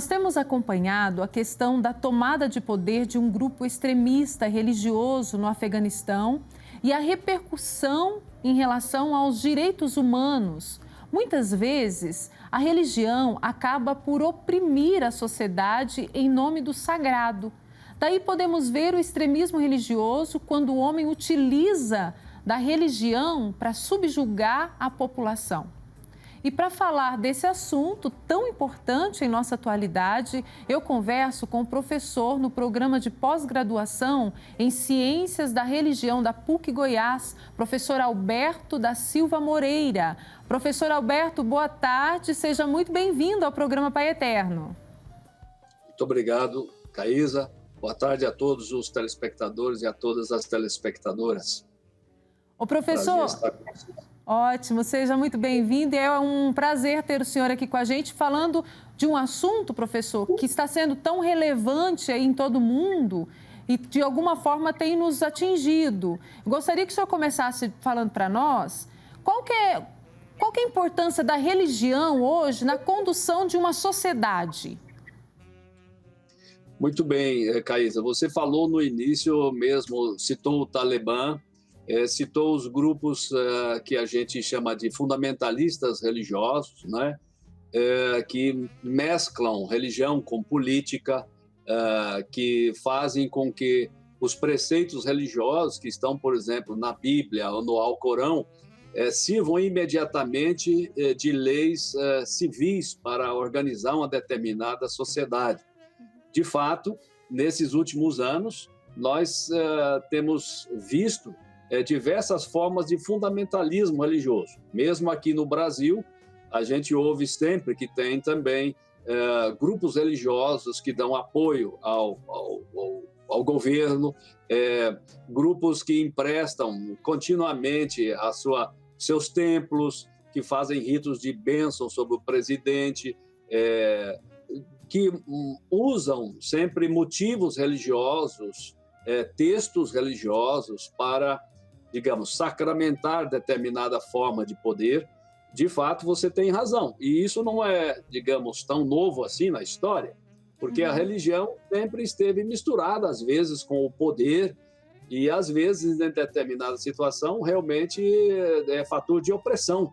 Nós temos acompanhado a questão da tomada de poder de um grupo extremista religioso no Afeganistão e a repercussão em relação aos direitos humanos. Muitas vezes, a religião acaba por oprimir a sociedade em nome do sagrado. Daí podemos ver o extremismo religioso quando o homem utiliza da religião para subjugar a população. E para falar desse assunto tão importante em nossa atualidade, eu converso com o professor no programa de pós-graduação em Ciências da Religião da PUC Goiás, professor Alberto da Silva Moreira. Professor Alberto, boa tarde, seja muito bem-vindo ao programa Pai Eterno. Muito obrigado, Caísa. Boa tarde a todos os telespectadores e a todas as telespectadoras. Ô professor... Ótimo, seja muito bem-vindo. É um prazer ter o senhor aqui com a gente falando de um assunto, professor, que está sendo tão relevante aí em todo o mundo e de alguma forma tem nos atingido. Gostaria que o senhor começasse falando para nós qual que é a importância da religião hoje na condução de uma sociedade. Muito bem, Caísa. Você falou no início mesmo, citou o Talibã, citou os grupos que a gente chama de fundamentalistas religiosos, né? Que mesclam religião com política, que fazem com que os preceitos religiosos que estão, por exemplo, na Bíblia ou no Alcorão, sirvam imediatamente de leis civis para organizar uma determinada sociedade. De fato, nesses últimos anos, nós temos visto diversas formas de fundamentalismo religioso. Mesmo aqui no Brasil, a gente ouve sempre que tem também grupos religiosos que dão apoio ao governo, grupos que emprestam continuamente seus templos, que fazem ritos de bênção sobre o presidente, que usam sempre motivos religiosos, textos religiosos para, digamos, sacramentar determinada forma de poder. De fato, você tem razão. E isso não é, digamos, tão novo assim na história, porque a religião sempre esteve misturada, às vezes, com o poder e, às vezes, em determinada situação, realmente é fator de opressão.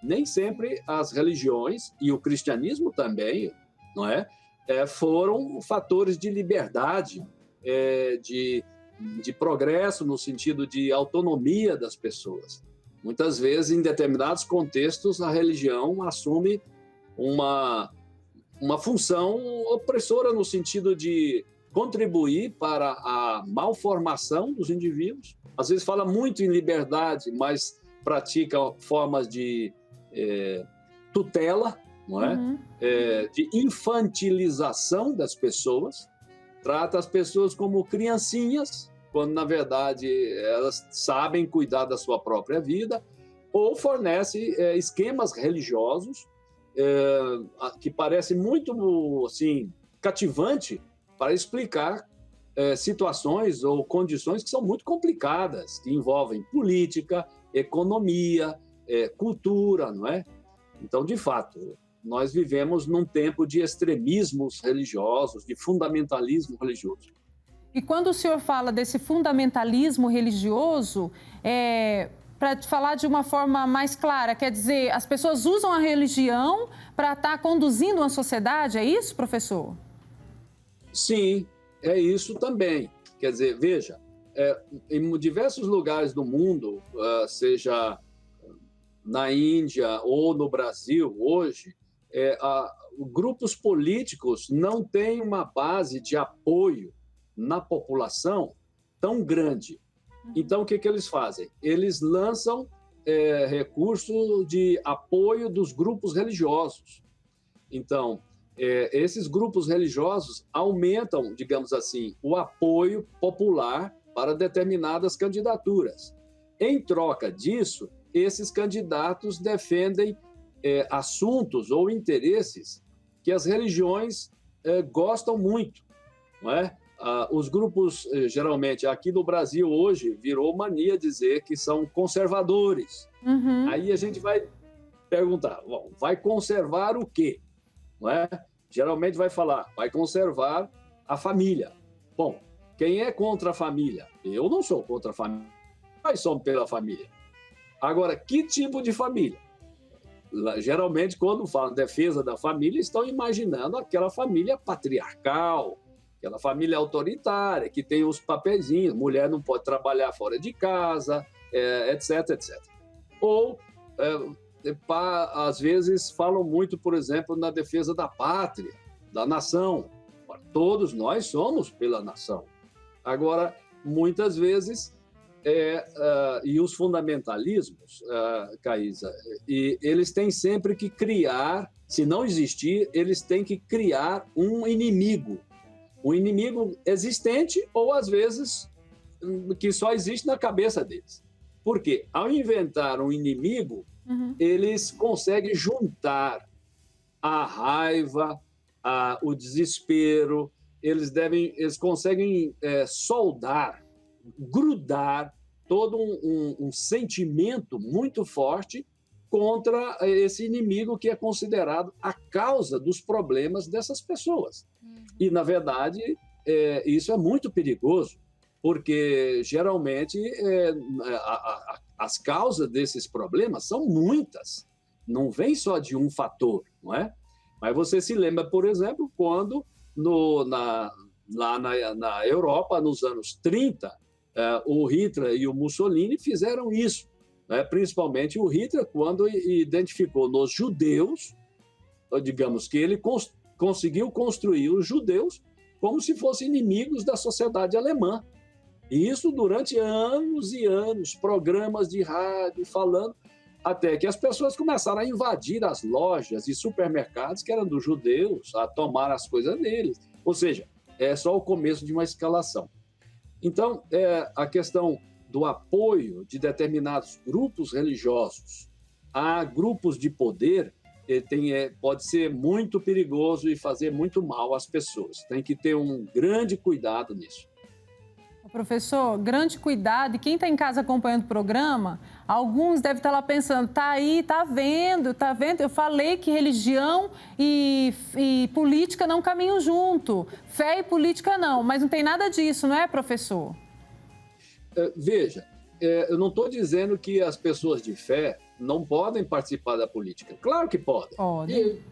Nem sempre as religiões, e o cristianismo também, não é? Foram fatores de liberdade, de progresso no sentido de autonomia das pessoas. Muitas vezes, em determinados contextos, a religião assume uma função opressora no sentido de contribuir para a malformação dos indivíduos. Às vezes fala muito em liberdade, mas pratica formas de tutela, não é? De infantilização das pessoas. Trata as pessoas como criancinhas, quando, na verdade, elas sabem cuidar da sua própria vida, ou fornece esquemas religiosos que parecem muito assim, cativante para explicar situações ou condições que são muito complicadas, que envolvem política, economia, cultura, não é? Então, de fato, nós vivemos num tempo de extremismos religiosos, de fundamentalismo religioso. E quando o senhor fala desse fundamentalismo religioso, para falar de uma forma mais clara, quer dizer, as pessoas usam a religião para estar conduzindo uma sociedade, é isso, professor? Sim, é isso também. Quer dizer, veja, em diversos lugares do mundo, seja na Índia ou no Brasil hoje, grupos políticos não têm uma base de apoio na população tão grande. Então, o que eles fazem? Eles lançam recursos de apoio dos grupos religiosos. Então, esses grupos religiosos aumentam, digamos assim, o apoio popular para determinadas candidaturas. Em troca disso, esses candidatos defendem assuntos ou interesses que as religiões gostam muito, não é? Os grupos, geralmente, aqui no Brasil hoje, virou mania dizer que são conservadores. Aí a gente vai perguntar, bom, vai conservar o quê? Não é? geralmente vai falar, vai conservar a família. Bom, quem é contra a família? Eu não sou contra a família, nós somos pela família. Agora, que tipo de família? Geralmente, quando falam defesa da família, estão imaginando aquela família patriarcal, aquela família autoritária, que tem os papeizinhos, mulher não pode trabalhar fora de casa, etc, etc. Ou, às vezes, falam muito, por exemplo, na defesa da pátria, da nação. Todos nós somos pela nação. Agora, muitas vezes, e os fundamentalismos, Caísa, eles têm sempre que criar, se não existir, eles têm que criar um inimigo existente ou, às vezes, que só existe na cabeça deles. Porque, ao inventar um inimigo, eles conseguem juntar a raiva, o desespero, eles conseguem soldar, grudar todo um sentimento muito forte contra esse inimigo que é considerado a causa dos problemas dessas pessoas. E, na verdade, isso é muito perigoso, porque, geralmente, as causas desses problemas são muitas. Não vem só de um fator, não é? Mas você se lembra, por exemplo, quando lá na Europa, nos anos 30, o Hitler e o Mussolini fizeram isso, né? Principalmente o Hitler, quando identificou nos judeus, digamos que ele conseguiu construir os judeus como se fossem inimigos da sociedade alemã. E isso durante anos e anos, programas de rádio falando, até que as pessoas começaram a invadir as lojas e supermercados que eram dos judeus, a tomar as coisas deles. Ou seja, é só o começo de uma escalação. Então, a questão do apoio de determinados grupos religiosos a grupos de poder pode ser muito perigoso e fazer muito mal às pessoas. Tem que ter um grande cuidado nisso. Professor, grande cuidado. E quem está em casa acompanhando o programa, alguns devem estar lá pensando, tá aí, tá vendo, tá vendo? Eu falei que religião e política não caminham junto. Fé e política não, mas não tem nada disso, não é, professor? Veja, eu não estou dizendo que as pessoas de fé não podem participar da política. Claro que podem. Podem.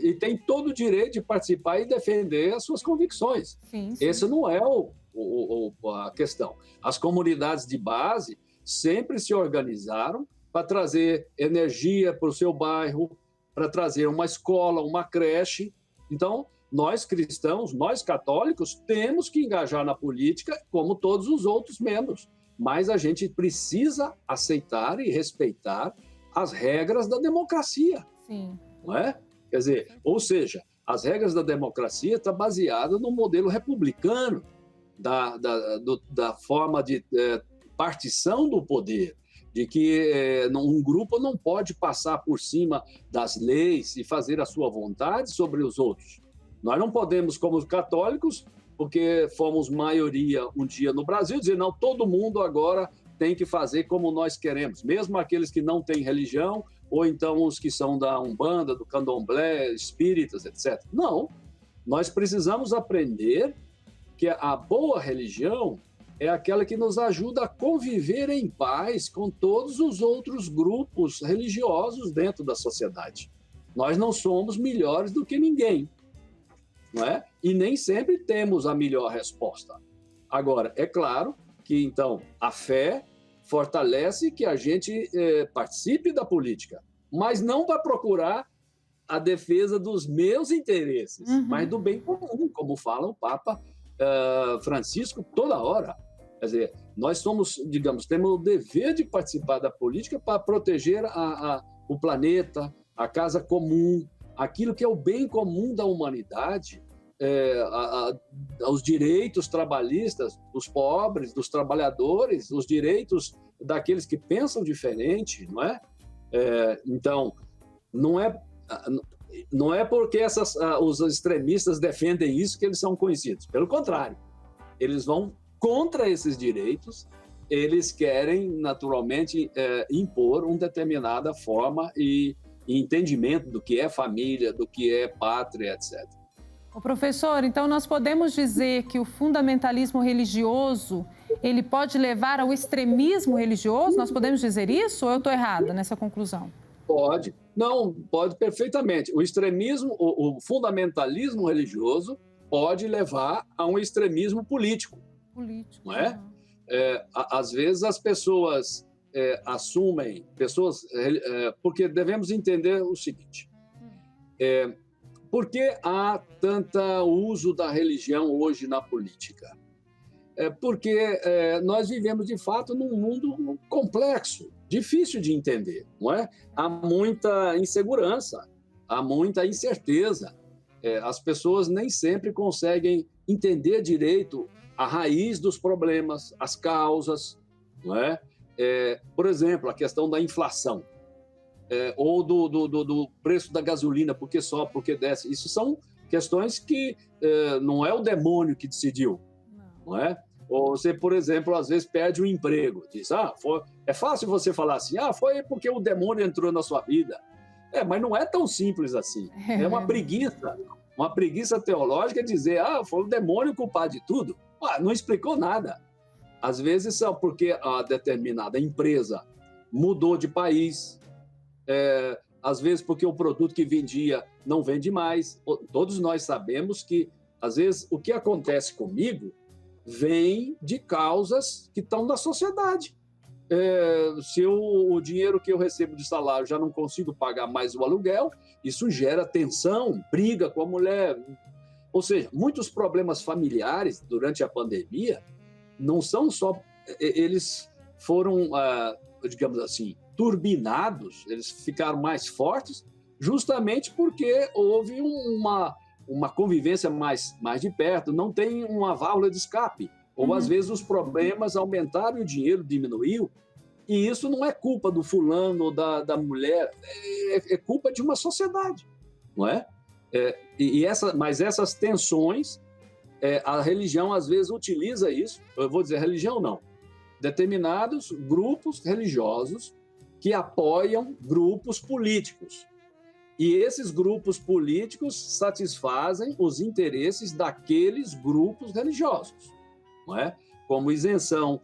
E tem todo o direito de participar e defender as suas convicções. Sim, sim. Esse não é a questão. As comunidades de base sempre se organizaram para trazer energia para o seu bairro, para trazer uma escola, uma creche. Então, nós cristãos, nós católicos, temos que engajar na política como todos os outros membros. Mas a gente precisa aceitar e respeitar as regras da democracia. Sim. Não é? Quer dizer, ou seja, as regras da democracia estão baseadas no modelo republicano, da forma de partição do poder, de que um grupo não pode passar por cima das leis e fazer a sua vontade sobre os outros. Nós não podemos, como católicos, porque fomos maioria um dia no Brasil, dizer, não, todo mundo agora tem que fazer como nós queremos, mesmo aqueles que não têm religião, ou então os que são da Umbanda, do Candomblé, espíritas, etc. Não, nós precisamos aprender que a boa religião é aquela que nos ajuda a conviver em paz com todos os outros grupos religiosos dentro da sociedade. Nós não somos melhores do que ninguém, não é? E nem sempre temos a melhor resposta. Agora, é claro que, então, a fé fortalece que a gente participe da política, mas não para procurar a defesa dos meus interesses, mas do bem comum, como fala o Papa Francisco toda hora. Quer dizer, nós somos, digamos, temos o dever de participar da política para proteger o planeta, a casa comum, aquilo que é o bem comum da humanidade, os direitos trabalhistas dos pobres, dos trabalhadores, os direitos daqueles que pensam diferente, não é? Então, não é porque os extremistas defendem isso que eles são conhecidos. Pelo contrário, eles vão contra esses direitos, eles querem, naturalmente, impor uma determinada forma e entendimento do que é família, do que é pátria, etc. Ô, professor, então nós podemos dizer que o fundamentalismo religioso, ele pode levar ao extremismo religioso? Nós podemos dizer isso ou eu estou errada nessa conclusão? Pode. Não, pode perfeitamente. O extremismo, o fundamentalismo religioso pode levar a um extremismo político, Político. não é? Às vezes as pessoas assumem, porque devemos entender o seguinte, por que há tanto uso da religião hoje na política? Porque nós vivemos, de fato, num mundo complexo, difícil de entender, não é? Há muita insegurança, há muita incerteza. As pessoas nem sempre conseguem entender direito a raiz dos problemas, as causas, não é? Por exemplo, a questão da inflação, ou do preço da gasolina, porque sobe, porque desce. Isso são questões que não é o demônio que decidiu, não é? Ou você, por exemplo, às vezes perde um emprego. Diz, é fácil você falar assim, foi porque o demônio entrou na sua vida. Mas não é tão simples assim. É uma preguiça teológica dizer, foi o demônio culpado de tudo. Não explicou nada. Às vezes são porque a determinada empresa mudou de país, às vezes porque o produto que vendia não vende mais. Todos nós sabemos que, às vezes, o que acontece comigo vem de causas que estão na sociedade. Se o dinheiro que eu recebo de salário já não consigo pagar mais o aluguel, isso gera tensão, briga com a mulher. Ou seja, muitos problemas familiares durante a pandemia não são só... Eles foram, digamos assim, turbinados, eles ficaram mais fortes justamente porque houve uma convivência mais de perto, não tem uma válvula de escape. Ou, às vezes, os problemas aumentaram e o dinheiro diminuiu. E isso não é culpa do fulano ou da mulher, é culpa de uma sociedade, não é? Mas essas tensões, a religião, às vezes, utiliza isso. Eu vou dizer religião, não. Determinados grupos religiosos que apoiam grupos políticos. E esses grupos políticos satisfazem os interesses daqueles grupos religiosos, não é? Como isenção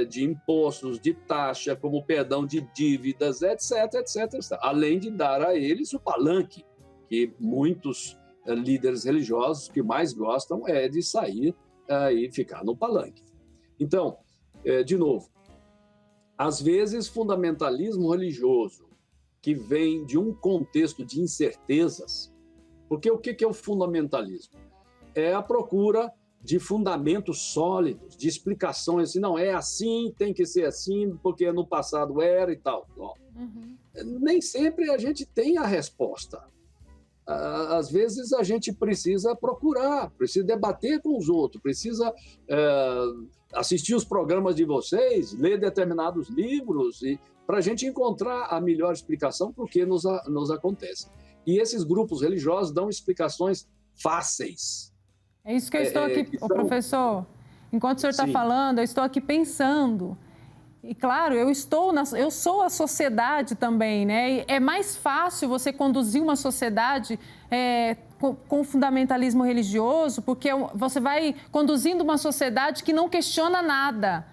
de impostos, de taxa, como perdão de dívidas, etc, etc, etc. Além de dar a eles o palanque, que muitos líderes religiosos que mais gostam de sair e ficar no palanque. Então, de novo, às vezes fundamentalismo religioso que vem de um contexto de incertezas, porque o que é o fundamentalismo? É a procura de fundamentos sólidos, de explicações, assim, não, é assim, tem que ser assim, porque no passado era e tal. Nem sempre a gente tem a resposta. Às vezes a gente precisa procurar, precisa debater com os outros, precisa assistir os programas de vocês, ler determinados livros, para a gente encontrar a melhor explicação para o que nos acontece. E esses grupos religiosos dão explicações fáceis. É isso que eu estou aqui, professor, enquanto o senhor está falando, eu estou aqui pensando. E claro, eu sou a sociedade também, né? E é mais fácil você conduzir uma sociedade com fundamentalismo religioso, porque você vai conduzindo uma sociedade que não questiona nada.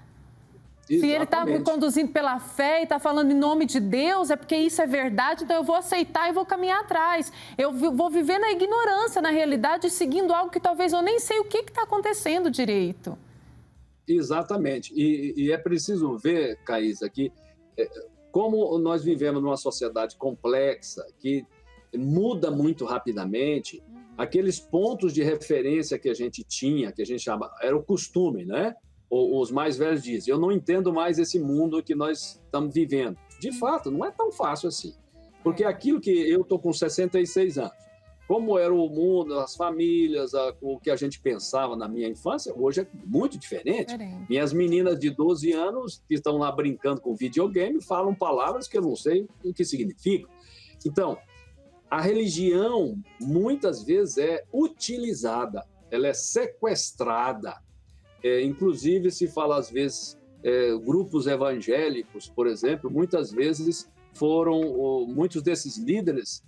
Exatamente. Se ele está conduzindo pela fé e está falando em nome de Deus, é porque isso é verdade, então eu vou aceitar e vou caminhar atrás. Eu vou viver na ignorância, na realidade, seguindo algo que talvez eu nem sei o que está acontecendo direito. Exatamente. E é preciso ver, Caísa, que como nós vivemos numa sociedade complexa, que muda muito rapidamente, aqueles pontos de referência que a gente tinha, que a gente chama, era o costume, né? Os mais velhos dizem, eu não entendo mais esse mundo que nós estamos vivendo. De fato, não é tão fácil assim. Porque aquilo que eu estou com 66 anos, como era o mundo, as famílias, o que a gente pensava na minha infância, hoje é muito diferente. Minhas meninas de 12 anos, que estão lá brincando com videogame, falam palavras que eu não sei o que significam. Então, a religião, muitas vezes, é utilizada, ela é sequestrada. Inclusive, se fala, às vezes, grupos evangélicos, por exemplo, muitas vezes muitos desses líderes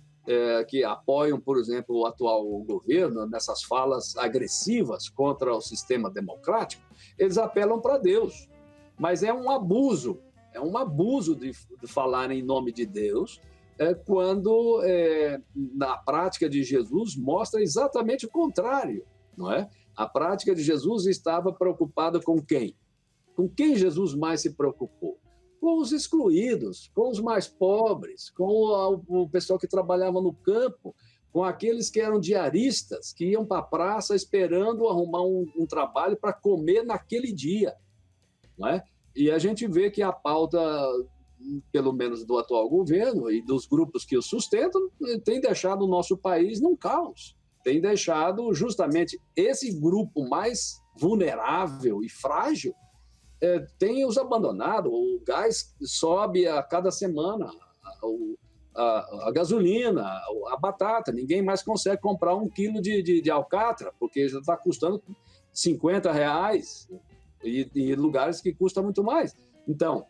que apoiam, por exemplo, o atual governo nessas falas agressivas contra o sistema democrático, eles apelam para Deus. Mas é um abuso de falar em nome de Deus, quando, na prática de Jesus, mostra exatamente o contrário, não é? A prática de Jesus estava preocupada com quem? Com quem Jesus mais se preocupou? Com os excluídos, com os mais pobres, com o pessoal que trabalhava no campo, com aqueles que eram diaristas, que iam para a praça esperando arrumar um trabalho para comer naquele dia, não é? E a gente vê que a pauta, pelo menos do atual governo e dos grupos que o sustentam, tem deixado o nosso país num caos. Tem deixado justamente esse grupo mais vulnerável e frágil, tem os abandonado. O gás sobe a cada semana, a gasolina, a batata. Ninguém mais consegue comprar 1 quilo de alcatra, porque já está custando R$ 50, e em lugares que custa muito mais. Então,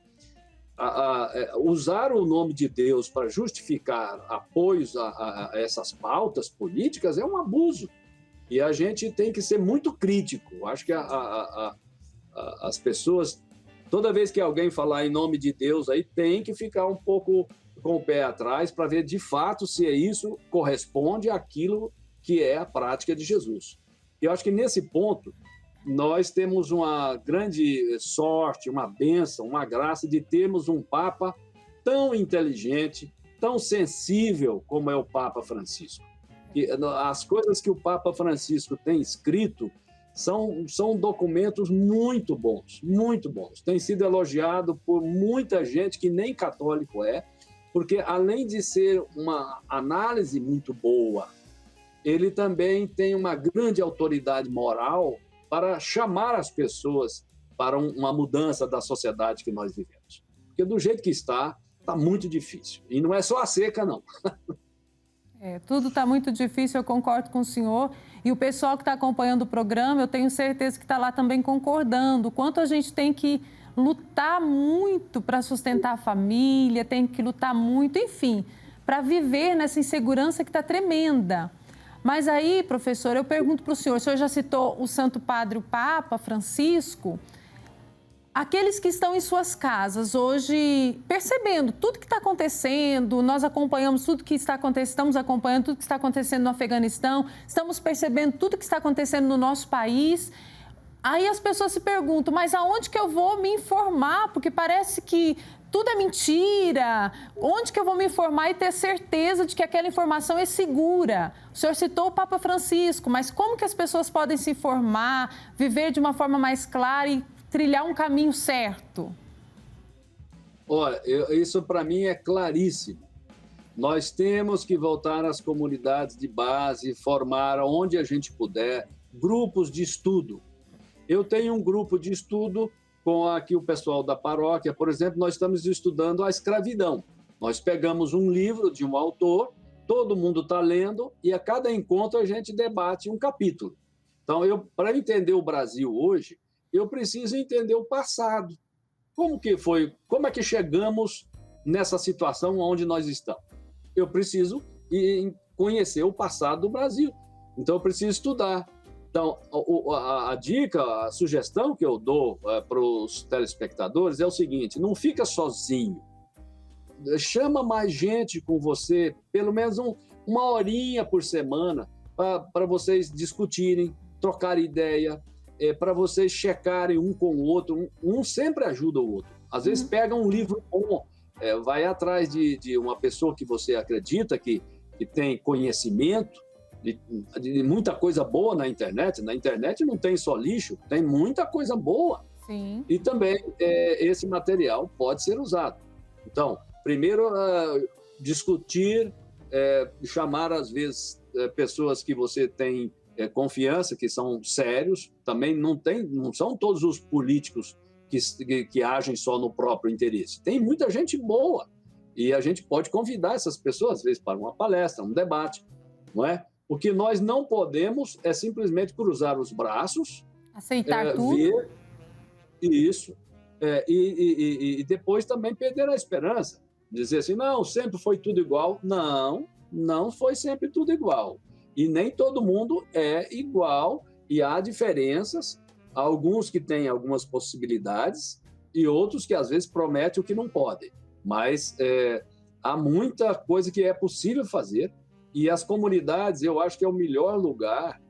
usar o nome de Deus para justificar apoios a essas pautas políticas é um abuso. E a gente tem que ser muito crítico. Acho que as pessoas, toda vez que alguém falar em nome de Deus, aí tem que ficar um pouco com o pé atrás para ver de fato se isso corresponde àquilo que é a prática de Jesus. E eu acho que nesse ponto nós temos uma grande sorte, uma bênção, uma graça de termos um Papa tão inteligente, tão sensível como é o Papa Francisco. E as coisas que o Papa Francisco tem escrito são documentos muito bons, muito bons. Tem sido elogiado por muita gente que nem católico porque além de ser uma análise muito boa, ele também tem uma grande autoridade moral para chamar as pessoas para uma mudança da sociedade que nós vivemos. Porque do jeito que está muito difícil. E não é só a seca, não. Tudo está muito difícil, eu concordo com o senhor. E o pessoal que está acompanhando o programa, eu tenho certeza que está lá também concordando. O quanto a gente tem que lutar muito para sustentar a família, tem que lutar muito, enfim, para viver nessa insegurança que está tremenda. Mas aí, professor, eu pergunto para o senhor já citou o Santo Padre, o Papa Francisco, aqueles que estão em suas casas hoje, percebendo tudo que está acontecendo, nós acompanhamos tudo que está acontecendo, estamos acompanhando tudo que está acontecendo no Afeganistão, estamos percebendo tudo que está acontecendo no nosso país. Aí as pessoas se perguntam, mas aonde que eu vou me informar? Porque parece que tudo é mentira. Onde que eu vou me informar e ter certeza de que aquela informação é segura? O senhor citou o Papa Francisco, mas como que as pessoas podem se informar, viver de uma forma mais clara e trilhar um caminho certo? Olha, isso para mim é claríssimo. Nós temos que voltar às comunidades de base, formar onde a gente puder, grupos de estudo. Eu tenho um grupo de estudo com aqui o pessoal da paróquia, por exemplo, nós estamos estudando a escravidão. Nós pegamos um livro de um autor, todo mundo está lendo, e a cada encontro a gente debate um capítulo. Então, para entender o Brasil hoje, eu preciso entender o passado. Como é que chegamos nessa situação onde nós estamos? Eu preciso conhecer o passado do Brasil. Então, eu preciso estudar. Então, a dica, a sugestão que eu dou para os telespectadores é o seguinte: não fica sozinho. Chama mais gente com você, pelo menos uma horinha por semana, para vocês discutirem, trocarem ideia, para vocês checarem um com o outro. Um sempre ajuda o outro. Às vezes pega um livro bom, vai atrás de uma pessoa que você acredita que tem conhecimento, de muita coisa boa na internet. Na internet não tem só lixo, tem muita coisa boa. Sim. E também esse material pode ser usado. Então, primeiro, discutir, chamar, às vezes, pessoas que você tem confiança, que são sérios. Também não são todos os políticos que agem só no próprio interesse. Tem muita gente boa. E a gente pode convidar essas pessoas, às vezes, para uma palestra, um debate, não é? O que nós não podemos é simplesmente cruzar os braços, aceitar tudo. Ver isso, e depois também perder a esperança. Dizer assim, não, sempre foi tudo igual. Não, não foi sempre tudo igual. E nem todo mundo é igual, e há diferenças, alguns que têm algumas possibilidades e outros que às vezes prometem o que não podem. Mas há muita coisa que é possível fazer, e as comunidades, eu acho que é o melhor lugar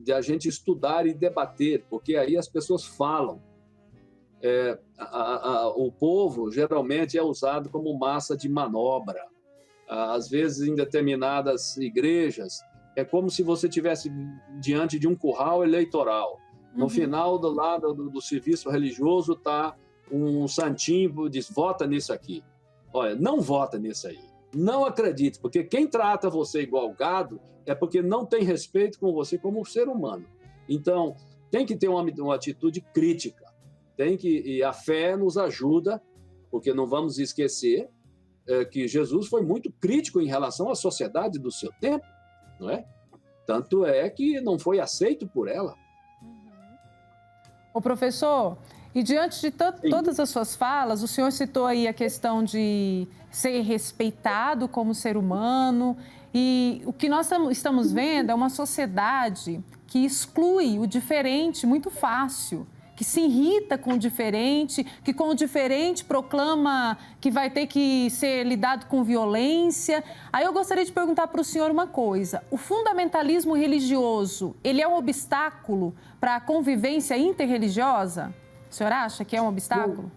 de a gente estudar e debater, porque aí as pessoas falam. O povo geralmente é usado como massa de manobra. Às vezes, em determinadas igrejas, é como se você estivesse diante de um curral eleitoral. No final do lado do serviço religioso está um santinho, diz, vota nisso aqui. Olha, não vota nisso aí. Não acredite, porque quem trata você igual gado é porque não tem respeito com você como ser humano. Então, tem que ter uma atitude crítica. E a fé nos ajuda, porque não vamos esquecer que Jesus foi muito crítico em relação à sociedade do seu tempo, não é? Tanto é que não foi aceito por ela. Ô, professor, e diante de todas as suas falas, o senhor citou aí a questão de ser respeitado como ser humano, e o que nós estamos vendo é uma sociedade que exclui o diferente muito fácil, que se irrita com o diferente, que com o diferente proclama que vai ter que ser lidado com violência. Aí eu gostaria de perguntar para o senhor uma coisa. O fundamentalismo religioso, ele é um obstáculo para a convivência interreligiosa? O senhor acha que é um obstáculo?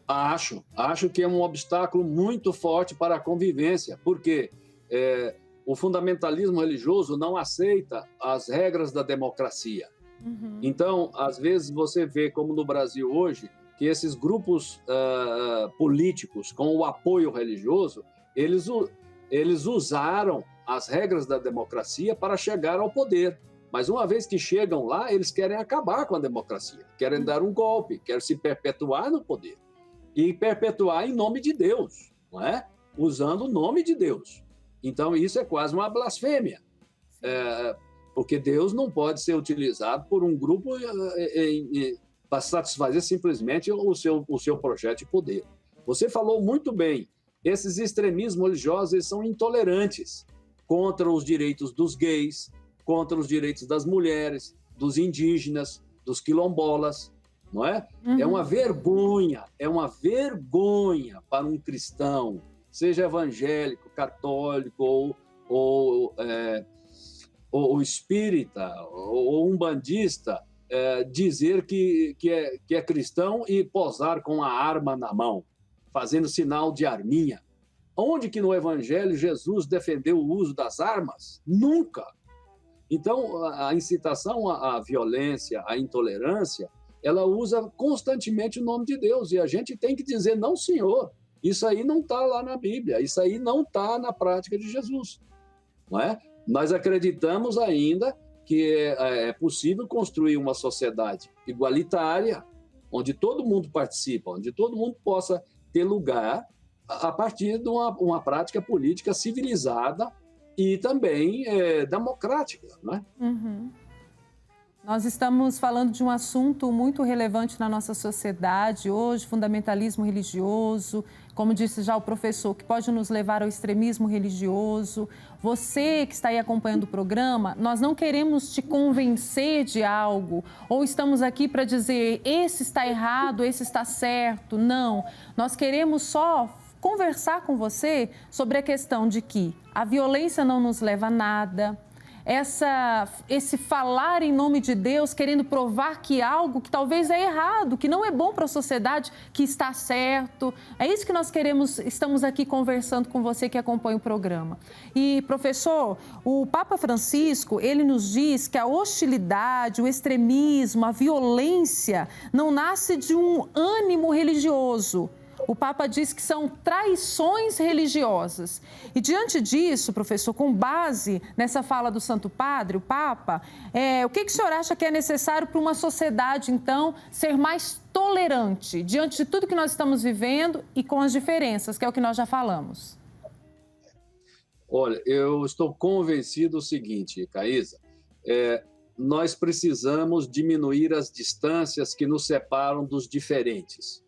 Acho que é um obstáculo muito forte para a convivência, porque o fundamentalismo religioso não aceita as regras da democracia. Então, às vezes você vê, como no Brasil hoje, que esses grupos políticos com o apoio religioso, eles usaram as regras da democracia para chegar ao poder. Mas uma vez que chegam lá, eles querem acabar com a democracia, querem dar um golpe, querem se perpetuar no poder. E perpetuar em nome de Deus, não é? Usando o nome de Deus. Então, isso é quase uma blasfêmia. Porque Deus não pode ser utilizado por um grupo para satisfazer simplesmente o seu projeto de poder. Você falou muito bem, esses extremismos religiosos eles são intolerantes contra os direitos dos gays, contra os direitos das mulheres, dos indígenas, dos quilombolas, não é? É uma vergonha para um cristão, seja evangélico, católico ou espírita, ou umbandista, dizer que é cristão e posar com a arma na mão, fazendo sinal de arminha. Onde que no Evangelho Jesus defendeu o uso das armas? Nunca! Então, a incitação à violência, à intolerância, ela usa constantemente o nome de Deus, e a gente tem que dizer, não, senhor, isso aí não está lá na Bíblia, isso aí não está na prática de Jesus, não é? Nós acreditamos ainda que é possível construir uma sociedade igualitária, onde todo mundo participa, onde todo mundo possa ter lugar a partir de uma prática política civilizada e também democrática, não é? Nós estamos falando de um assunto muito relevante na nossa sociedade hoje, fundamentalismo religioso, como disse já o professor, que pode nos levar ao extremismo religioso. Você que está aí acompanhando o programa, nós não queremos te convencer de algo, ou estamos aqui para dizer, esse está errado, esse está certo. Não, nós queremos só conversar com você sobre a questão de que a violência não nos leva a nada. Esse falar em nome de Deus, querendo provar que algo que talvez é errado, que não é bom para a sociedade, que está certo. É isso que nós queremos, estamos aqui conversando com você que acompanha o programa. E, professor, o Papa Francisco, ele nos diz que a hostilidade, o extremismo, a violência não nasce de um ânimo religioso. O Papa diz que são traições religiosas. E diante disso, professor, com base nessa fala do Santo Padre, o Papa, o que o senhor acha que é necessário para uma sociedade, então, ser mais tolerante diante de tudo que nós estamos vivendo e com as diferenças, que é o que nós já falamos? Olha, eu estou convencido do seguinte, Caísa, nós precisamos diminuir as distâncias que nos separam dos diferentes.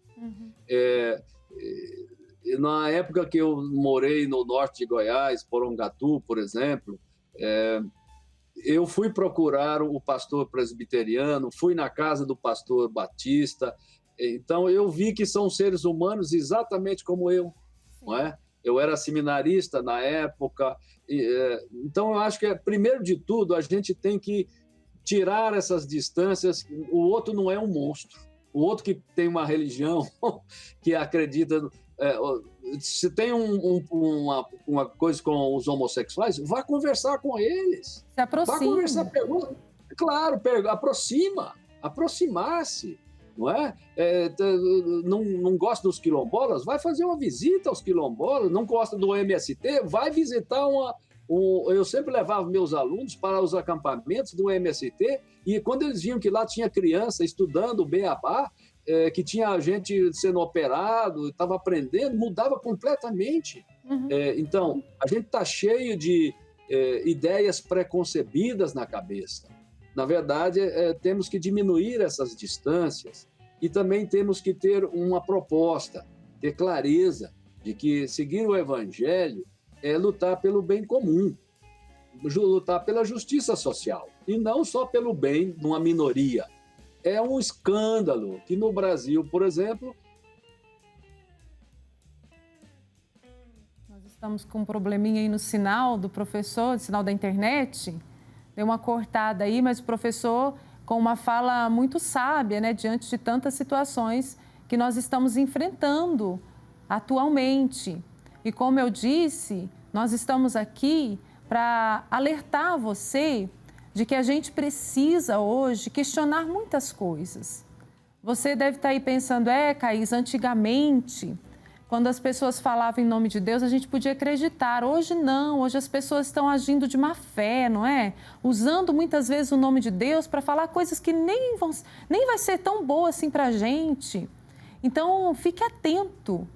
Na época que eu morei no norte de Goiás, Porongatu, por exemplo, eu fui procurar o pastor presbiteriano, fui na casa do pastor batista, então eu vi que são seres humanos exatamente como eu, não é? Eu era seminarista na época, então eu acho que, primeiro de tudo, a gente tem que tirar essas distâncias. O outro não é um monstro. O outro que tem uma religião, que acredita... se tem uma coisa com os homossexuais, vá conversar com eles. Se aproxima. Vá conversar, pergunta. Claro, aproximar-se. Não é? Não gosta dos quilombolas? Vai fazer uma visita aos quilombolas. Não gosta do MST? Vai visitar eu sempre levava meus alunos para os acampamentos do MST, e quando eles viam que lá tinha criança estudando o beabá, que tinha gente sendo operado, estava aprendendo, mudava completamente. Uhum. Então, a gente está cheio de ideias preconcebidas na cabeça. Na verdade, temos que diminuir essas distâncias e também temos que ter uma proposta, ter clareza de que seguir o Evangelho é lutar pelo bem comum, lutar pela justiça social, e não só pelo bem de uma minoria. É um escândalo que no Brasil, por exemplo... Nós estamos com um probleminha aí no sinal do professor, no sinal da internet. Deu uma cortada aí, mas o professor com uma fala muito sábia, né, diante de tantas situações que nós estamos enfrentando atualmente. E como eu disse, nós estamos aqui para alertar você de que a gente precisa hoje questionar muitas coisas. Você deve estar aí pensando, Caís, antigamente, quando as pessoas falavam em nome de Deus, a gente podia acreditar. Hoje não, hoje as pessoas estão agindo de má fé, não é? Usando muitas vezes o nome de Deus para falar coisas que nem vai ser tão boa assim para a gente. Então, fique atento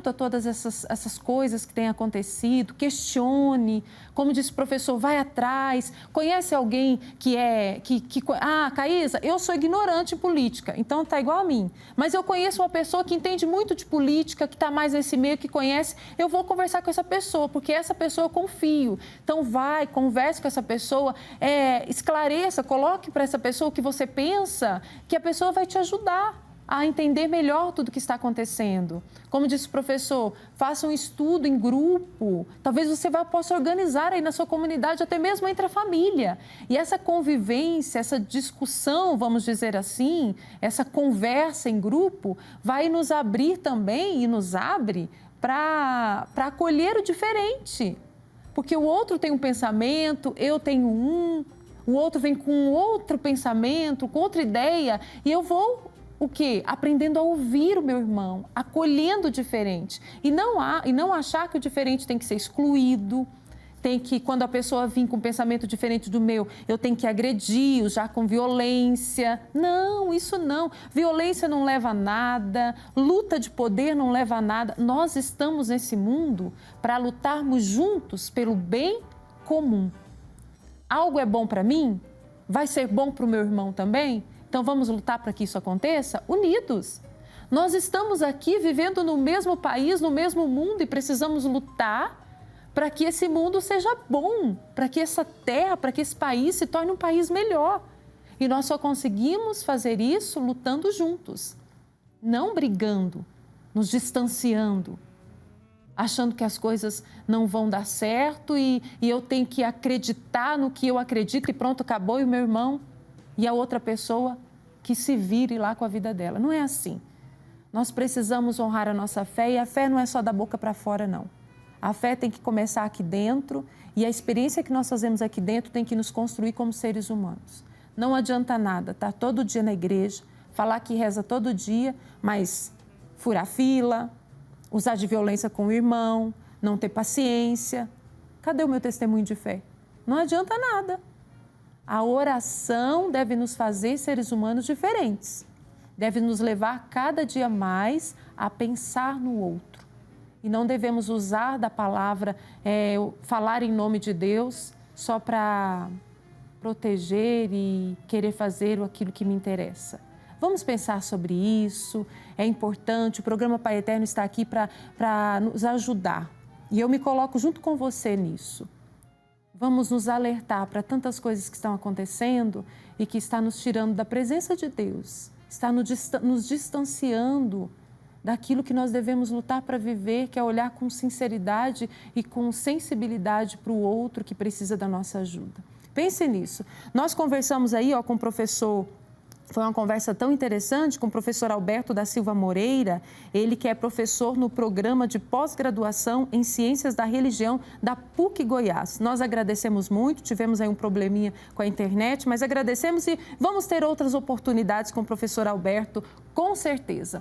a todas essas coisas que têm acontecido, questione, como disse o professor, vai atrás, conhece alguém Caísa, eu sou ignorante em política, então tá igual a mim, mas eu conheço uma pessoa que entende muito de política, que está mais nesse meio, que conhece, eu vou conversar com essa pessoa, porque essa pessoa eu confio, então vai, converse com essa pessoa, esclareça, coloque para essa pessoa o que você pensa, que a pessoa vai te ajudar a entender melhor tudo o que está acontecendo. Como disse o professor, faça um estudo em grupo. Talvez você possa organizar aí na sua comunidade, até mesmo entre a família. E essa convivência, essa discussão, vamos dizer assim, essa conversa em grupo, vai nos abrir também e nos abre para acolher o diferente. Porque o outro tem um pensamento, eu tenho o outro vem com outro pensamento, com outra ideia, e eu vou... O quê? Aprendendo a ouvir o meu irmão, acolhendo o diferente. E não achar que o diferente tem que ser excluído, quando a pessoa vir com um pensamento diferente do meu, eu tenho que agredir, usar com violência. Não, isso não. Violência não leva a nada, luta de poder não leva a nada. Nós estamos nesse mundo para lutarmos juntos pelo bem comum. Algo é bom para mim? Vai ser bom para o meu irmão também? Então, vamos lutar para que isso aconteça unidos. Nós estamos aqui vivendo no mesmo país, no mesmo mundo, e precisamos lutar para que esse mundo seja bom, para que essa terra, para que esse país se torne um país melhor. E nós só conseguimos fazer isso lutando juntos, não brigando, nos distanciando, achando que as coisas não vão dar certo e eu tenho que acreditar no que eu acredito e pronto, acabou, e o meu irmão... e a outra pessoa que se vire lá com a vida dela. Não é assim. Nós precisamos honrar a nossa fé, e a fé não é só da boca para fora, não. A fé tem que começar aqui dentro, e a experiência que nós fazemos aqui dentro tem que nos construir como seres humanos. Não adianta nada estar todo dia na igreja, falar que reza todo dia, mas furar fila, usar de violência com o irmão, não ter paciência. Cadê o meu testemunho de fé? Não adianta nada. A oração deve nos fazer seres humanos diferentes, deve nos levar cada dia mais a pensar no outro. E não devemos usar da palavra, falar em nome de Deus, só para proteger e querer fazer aquilo que me interessa. Vamos pensar sobre isso, é importante, o programa Pai Eterno está aqui para nos ajudar. E eu me coloco junto com você nisso. Vamos nos alertar para tantas coisas que estão acontecendo e que está nos tirando da presença de Deus, está nos distanciando daquilo que nós devemos lutar para viver, que é olhar com sinceridade e com sensibilidade para o outro que precisa da nossa ajuda. Pense nisso. Nós conversamos aí com o professor, foi uma conversa tão interessante com o professor Alberto da Silva Moreira, ele que é professor no programa de pós-graduação em Ciências da Religião da PUC Goiás. Nós agradecemos muito, tivemos aí um probleminha com a internet, mas agradecemos e vamos ter outras oportunidades com o professor Alberto, com certeza.